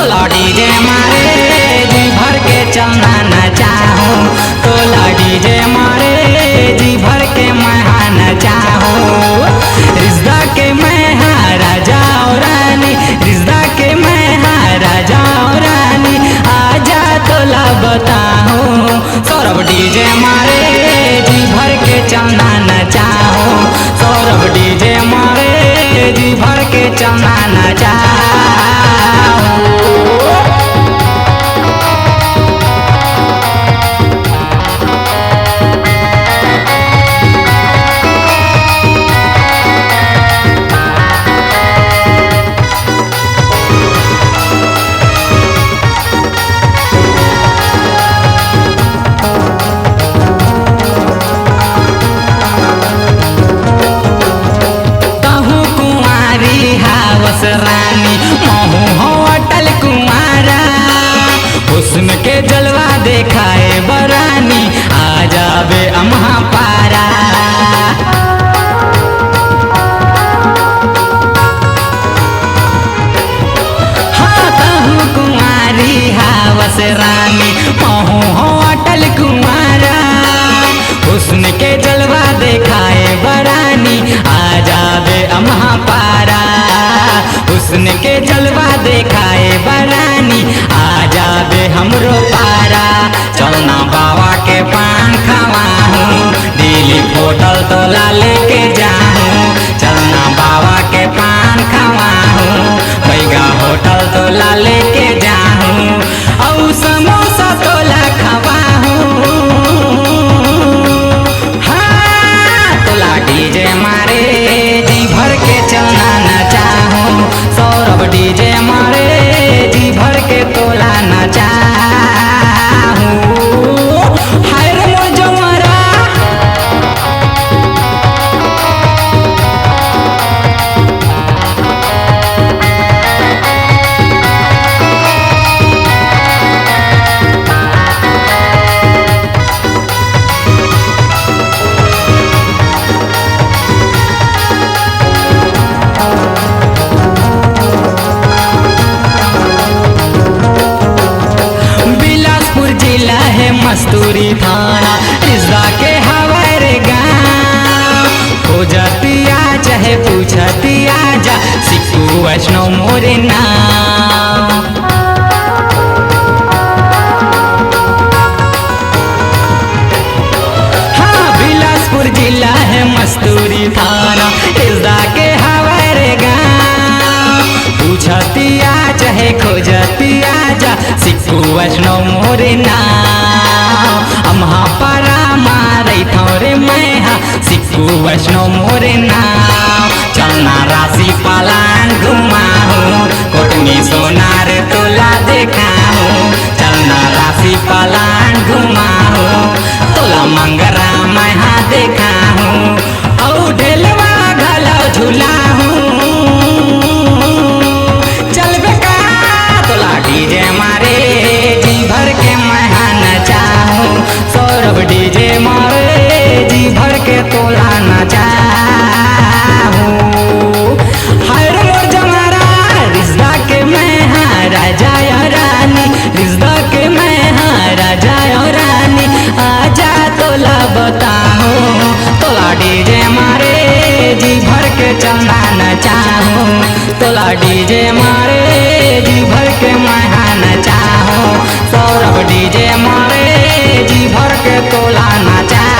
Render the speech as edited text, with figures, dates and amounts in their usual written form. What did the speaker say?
तोला डीजे मारे जी भर के चलना नचाहो, तोला डीजे मारे जी भर के महा नचाहो। रिश्ता के मैं राजा और रानी, रिश्ता के मैं राजा और रानी, आजा तोला बताओ। सौरभ डीजे मारे जी भर के चलना नचाहो, सौरभ डीजे मारे जी भर के चलना नचाहो। रानी महू हो अटल कुमारा, हुस्न के जलवा देखाए बरानी, आ जावे अम्हा पारा। हाँ कहूँ कुमारी हावस रानी महू हो अटल कुमारा, हुस्न के जलवा देखाए बरानी, आ जावे अम्हा पारा। हुस्न के जलवा देखाए बरानी, आ जावे हमरो पारा। चलना बाबा के पान खवाहूँ, दिली होटल तोला लेके जाऊँ। चलना बाबा के पान खवाहूँ, बैगा होटल तोला लेके जाऊँ। और समोसा तोला खवाहूँ। हाँ तोला डीजे मारे जी भर के चलना नचाहूँ, सौरभ डीजे मारे जी भर के तोला नचाहूँ। हाय रे मोर जवारा, मस्तूरी थाना रिश्ता के हवारे गाँव। खोजतिया चाहे पूछतिया जा, सिक्कू वैष्णव मोरे नाम। हाँ बिलासपुर जिला है मस्तूरी थाना, रिश्ता के हवारे गाँव। पूछतिया चाहे खोजतिया जा, सिक्कू वैष्णव मोरे नाम। अम्हा पारा मारे थोरे मैं सिक्कू वैष्णव मोरे नाम। चलना राशि पालान घुमाऊँ, कोटनी सोनार तोला देखाऊँ। चलना राशि पालान घुमाऊँ, तोला मंगरा मैं देखाऊँ। और ढेलवा घलो झुलाऊँ। चल बेका तोला डीजे मारे जी भर के मैं नचाऊँ, सौरभ डीजे मारे जी भर के तोला नचाऊँ। हाय रे मोर जमारा, रिश्ता के मैं राजा या रानी, रिश्ता के मैं राजा या रानी, आजा तोला बताओ। तोला डीजे मारे जी भर के चलना नचाऊँ, तोला डीजे मारे जी भर के मैं नचाऊँ। सौरभ डीजे मारे जी भर के तोला नचाऊँ।